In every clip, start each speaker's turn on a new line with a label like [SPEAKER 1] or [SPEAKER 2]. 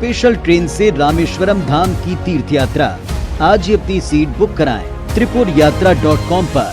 [SPEAKER 1] Special train से रामेश्वरम धाम की तीर्थ यात्रा। आज ही अपनी सीट बुक कराएं त्रिपुरयात्रा.com पर।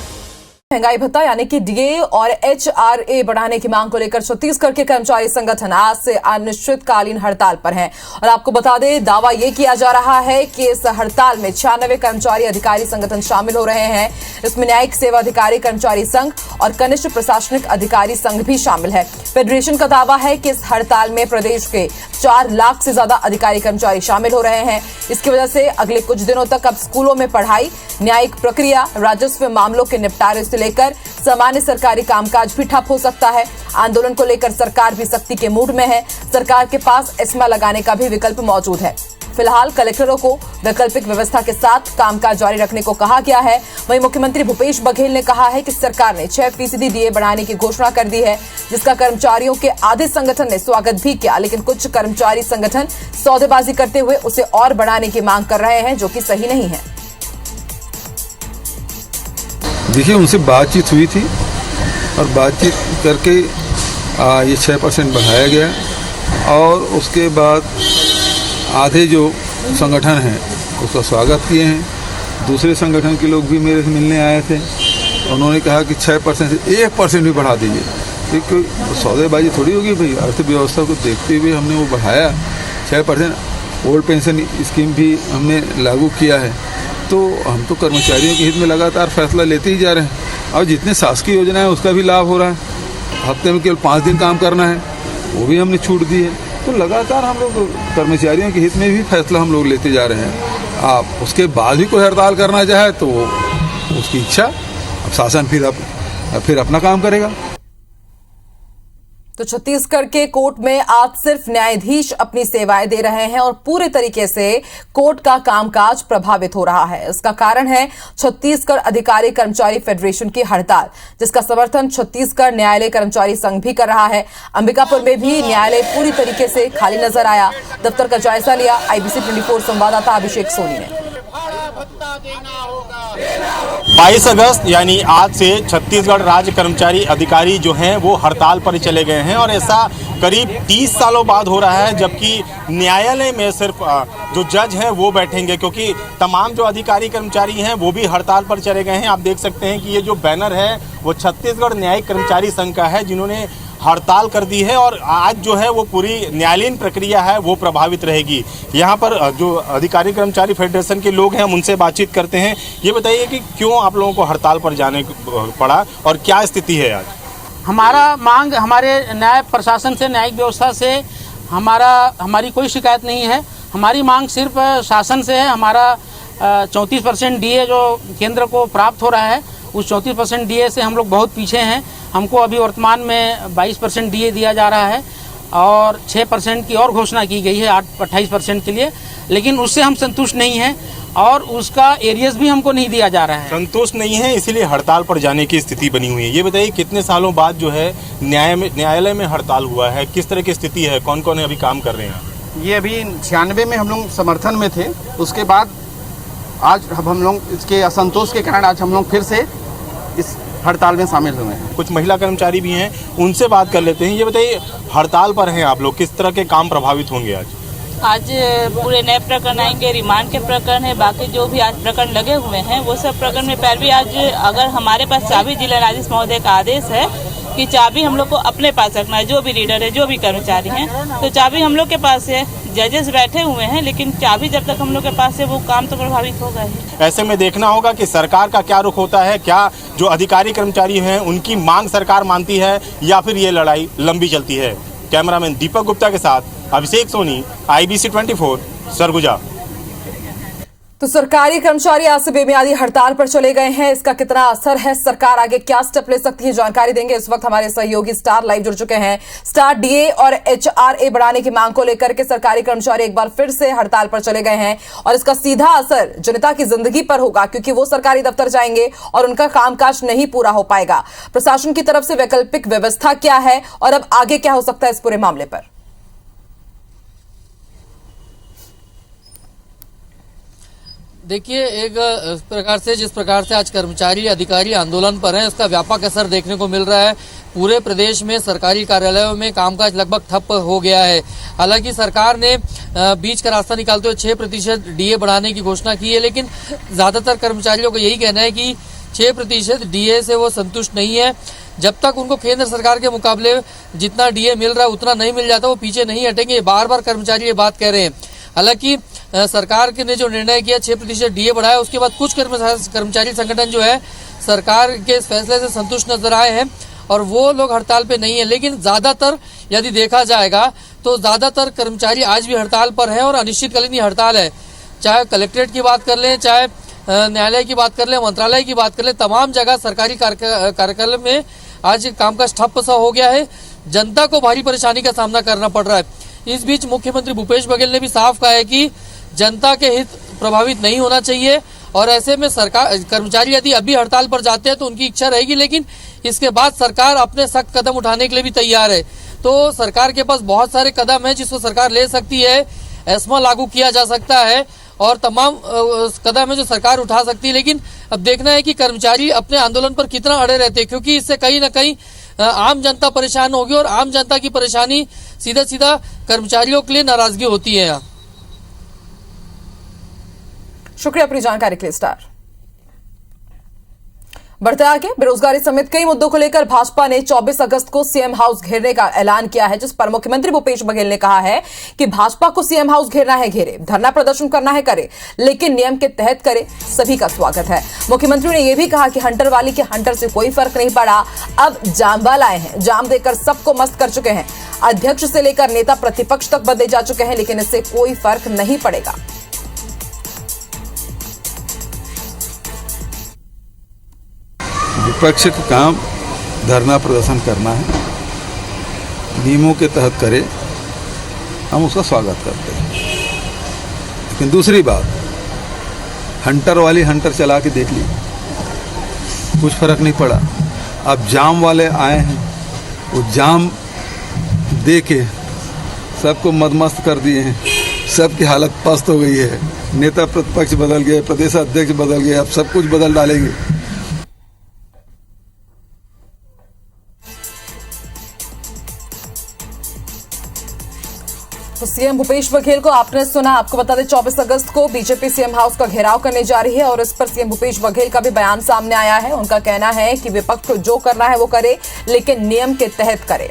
[SPEAKER 2] महंगाई भत्ता यानी कि डीए और एचआरए बढ़ाने की मांग को लेकर छत्तीसगढ़ के कर्मचारी संगठन आज से अनिश्चितकालीन हड़ताल पर हैं। और आपको बता दें, दावा यह किया जा रहा है कि इस हड़ताल में 96 कर्मचारी अधिकारी संगठन शामिल हो रहे हैं। इसमें न्यायिक सेवा अधिकारी कर्मचारी संघ और कनिष्ठ प्रशासनिक अधिकारी संघ भी शामिल है। फेडरेशन का दावा है कि इस हड़ताल में प्रदेश के 4 लाख से ज्यादा अधिकारी कर्मचारी शामिल हो रहे हैं। इसकी वजह से अगले कुछ दिनों तक अब स्कूलों में पढ़ाई, न्यायिक प्रक्रिया, राजस्व मामलों के निपटारे से लेकर सामान्य सरकारी कामकाज भी ठप हो सकता है। आंदोलन को लेकर सरकार भी सख्ती के मूड में है। सरकार के पास एस्मा लगाने का भी विकल्प मौजूद है। फिलहाल कलेक्टरों को वैकल्पिक व्यवस्था के साथ कामकाज जारी रखने को कहा गया है। वहीं मुख्यमंत्री भूपेश बघेल ने कहा है कि सरकार ने 6% डीए बढ़ाने की घोषणा कर दी है, जिसका कर्मचारियों के आधे संगठन ने स्वागत भी किया, लेकिन कुछ कर्मचारी संगठन सौदेबाजी करते हुए उसे और बढ़ाने की मांग कर रहे हैं, जो कि सही नहीं है।
[SPEAKER 3] देखिए, उनसे बातचीत हुई थी और बातचीत करके ये 6% बढ़ाया गया और उसके बाद आधे जो संगठन हैं उसका स्वागत किए हैं। दूसरे संगठन के लोग भी मेरे से मिलने आए थे, उन्होंने कहा कि 6% से 1% भी बढ़ा दीजिए। क्योंकि सौदेबाजी थोड़ी होगी भाई, अर्थव्यवस्था को देखते हुए हमने वो बढ़ाया 6%। ओल्ड पेंशन स्कीम भी हमने लागू किया है। तो हम तो कर्मचारियों के हित में लगातार फैसला लेते ही जा रहे हैं। और जितने शासकीय योजना है उसका भी लाभ हो रहा है। हफ्ते में केवल 5 दिन काम करना है, वो भी हमने छूट दी है। तो लगातार हम लोग कर्मचारियों के हित में भी फैसला हम लोग लेते जा रहे हैं। आप उसके बाद भी कोई हड़ताल करना चाहे तो उसकी इच्छा, अब शासन फिर अपना काम करेगा।
[SPEAKER 2] तो छत्तीसगढ़ के कोर्ट में आज सिर्फ न्यायाधीश अपनी सेवाएं दे रहे हैं और पूरे तरीके से कोर्ट का कामकाज प्रभावित हो रहा है। इसका कारण है छत्तीसगढ़ अधिकारी कर्मचारी फेडरेशन की हड़ताल, जिसका समर्थन छत्तीसगढ़ न्यायालय कर्मचारी संघ भी कर रहा है। अंबिकापुर में भी न्यायालय पूरी तरीके से खाली नजर आया। दफ्तर का जायजा लिया IBC 24 संवाददाता अभिषेक सोनी ने।
[SPEAKER 4] 22 अगस्त यानी आज से छत्तीसगढ़ राज्य कर्मचारी अधिकारी जो हैं वो हड़ताल पर चले गए हैं और ऐसा करीब 30 सालों बाद हो रहा है, जबकि न्यायालय में सिर्फ जो जज हैं वो बैठेंगे, क्योंकि तमाम जो अधिकारी कर्मचारी हैं वो भी हड़ताल पर चले गए हैं। आप देख सकते हैं कि ये जो बैनर है वो छत्तीसगढ़ न्यायिक कर्मचारी संघ का है, जिन्होंने हड़ताल कर दी है और आज जो है वो पूरी न्यायालयीन प्रक्रिया है वो प्रभावित रहेगी। यहाँ पर जो अधिकारी कर्मचारी फेडरेशन के लोग हैं हम उनसे बातचीत करते हैं। ये बताइए कि क्यों आप लोगों को हड़ताल पर जाने पड़ा और क्या स्थिति है आज?
[SPEAKER 5] हमारा मांग हमारे न्याय प्रशासन से, न्यायिक व्यवस्था से हमारी कोई शिकायत नहीं है। हमारी मांग सिर्फ शासन से है। हमारा 34% डीए जो केंद्र को प्राप्त हो रहा है, उस 34% डीए से हम लोग बहुत पीछे हैं। हमको अभी वर्तमान में 22% डीए दिया जा रहा है और 6% की और घोषणा की गई है 28% के लिए, लेकिन उससे हम संतुष्ट नहीं हैं और उसका एरियस भी हमको नहीं दिया जा रहा है।
[SPEAKER 4] संतुष्ट नहीं है, इसीलिए हड़ताल पर जाने की स्थिति बनी हुई है। ये बताइए, कितने सालों बाद जो है न्यायालय में हड़ताल हुआ है, किस तरह की स्थिति है, कौन कौन अभी काम कर रहे हैं?
[SPEAKER 6] ये अभी 96 में हम लोग समर्थन में थे, उसके बाद आज हम लोग इसके असंतोष के कारण आज हम लोग फिर से इस हड़ताल में शामिल हुए हैं।
[SPEAKER 4] कुछ महिला कर्मचारी भी हैं, उनसे बात कर लेते हैं। ये बताइए, हड़ताल पर हैं आप लोग, किस तरह के काम प्रभावित होंगे आज?
[SPEAKER 7] आज पूरे नए प्रकरण आएंगे, रिमांड के प्रकरण है, बाकी जो भी आज प्रकरण लगे हुए हैं वो सब प्रकरण में पैरवी। आज अगर हमारे पास चाबी जिला न्यायाधीश महोदय का आदेश है कि चाबी हम लोग को अपने पास रखना है, जो भी रीडर है, जो भी कर्मचारी हैं, तो चाबी हम लोग के पास है। जजेस बैठे हुए हैं, लेकिन चाबी जब तक हम लोग के पास है वो काम तो प्रभावित होगा ही।
[SPEAKER 4] ऐसे में देखना होगा कि सरकार का क्या रुख होता है, क्या जो अधिकारी कर्मचारी हैं उनकी मांग सरकार मानती है या फिर ये लड़ाई लंबी चलती है। कैमरामैन दीपक गुप्ता के साथ अभिषेक सोनी, IBC 24 सरगुजा।
[SPEAKER 2] तो सरकारी कर्मचारी आज से बेमियादी हड़ताल पर चले गए हैं। इसका कितना असर है, सरकार आगे क्या स्टेप ले सकती है, जानकारी देंगे इस वक्त हमारे सहयोगी स्टार लाइव जुड़ चुके हैं। स्टार, डीए और एचआरए बढ़ाने की मांग को लेकर के सरकारी कर्मचारी एक बार फिर से हड़ताल पर चले गए हैं और इसका सीधा असर जनता की जिंदगी पर होगा, क्योंकि वो सरकारी दफ्तर जाएंगे और उनका कामकाज नहीं पूरा हो पाएगा। प्रशासन की तरफ से वैकल्पिक व्यवस्था क्या है और अब आगे क्या हो सकता है इस पूरे मामले पर?
[SPEAKER 8] देखिए, एक प्रकार से जिस प्रकार से आज कर्मचारी अधिकारी आंदोलन पर हैं, इसका व्यापक असर देखने को मिल रहा है। पूरे प्रदेश में सरकारी कार्यालयों में कामकाज लगभग ठप हो गया है। हालांकि सरकार ने बीच का रास्ता निकालते हुए 6% डीए बढ़ाने की घोषणा की है, लेकिन ज्यादातर कर्मचारियों का यही कहना है कि 6% डीए से वो संतुष्ट नहीं है। जब तक उनको केंद्र सरकार के मुकाबले जितना डीए मिल रहा है उतना नहीं मिल जाता वो पीछे नहीं हटेंगे। बार बार कर्मचारी ये बात कह रहे हैं। हालांकि सरकार ने जो निर्णय किया 6% डीए बढ़ाया, उसके बाद कुछ कर्मचारी संगठन जो है सरकार के इस फैसले से संतुष्ट नजर आए हैं और वो लोग हड़ताल पे नहीं है। लेकिन ज्यादातर यदि देखा जाएगा तो ज्यादातर कर्मचारी आज भी हड़ताल पर है और अनिश्चितकालीन हड़ताल है। चाहे कलेक्ट्रेट की बात कर लें, चाहे न्यायालय की बात कर लें, मंत्रालय की बात कर लें, तमाम जगह सरकारी कार्यकाल में आज कामकाज ठप्प सा हो गया है। जनता को भारी परेशानी का सामना करना पड़ रहा है। इस बीच मुख्यमंत्री भूपेश बघेल ने भी साफ कहा है कि जनता के हित प्रभावित नहीं होना चाहिए और ऐसे में सरकार कर्मचारी यदि अभी हड़ताल पर जाते हैं तो उनकी इच्छा रहेगी, लेकिन इसके बाद सरकार अपने सख्त कदम उठाने के लिए भी तैयार है। तो सरकार के पास बहुत सारे कदम है जिसको सरकार ले सकती है। एस्मा लागू किया जा सकता है और तमाम कदम है जो सरकार उठा सकती है, लेकिन अब देखना है कि कर्मचारी अपने आंदोलन पर कितना अड़े रहते हैं, क्योंकि इससे कहीं ना कहीं आम जनता परेशान होगी और आम जनता की परेशानी सीधा सीधा कर्मचारियों के लिए नाराजगी होती है। यहाँ
[SPEAKER 2] शुक्रिया अपनी जानकारी के लिए स्टार। बढ़ते आगे, बेरोजगारी समेत कई मुद्दों को लेकर भाजपा ने 24 अगस्त को सीएम हाउस घेरने का ऐलान किया है, जिस पर मुख्यमंत्री भूपेश बघेल ने कहा है कि भाजपा को सीएम हाउस घेरना है घेरे, धरना प्रदर्शन करना है करे, लेकिन नियम के तहत करे, सभी का स्वागत है। मुख्यमंत्री ने यह भी कहा कि हंटर वाली के हंटर से कोई फर्क नहीं पड़ा, अब जाम वाला आए हैं, जाम देकर सबको मस्त कर चुके हैं। अध्यक्ष से लेकर नेता प्रतिपक्ष तक बदले जा चुके हैं, लेकिन इससे कोई फर्क नहीं पड़ेगा।
[SPEAKER 3] विपक्ष का काम धरना प्रदर्शन करना है, नियमों के तहत करे, हम उसका स्वागत करते हैं। लेकिन दूसरी बात, हंटर वाली हंटर चला के देख ली, कुछ फर्क नहीं पड़ा। अब जाम वाले आए हैं, वो जाम दे के सबको मदमस्त कर दिए हैं, सबकी हालत पस्त हो गई है। नेता प्रतिपक्ष बदल गए, प्रदेश अध्यक्ष बदल गए, अब सब कुछ बदल डालेंगे।
[SPEAKER 2] तो सीएम भूपेश बघेल को आपने सुना। आपको बता दें 24 अगस्त को बीजेपी सीएम हाउस का घेराव करने जा रही है और इस पर सीएम भूपेश बघेल का भी बयान सामने आया है। उनका कहना है कि विपक्ष को जो करना है वो करे, लेकिन नियम के तहत करे।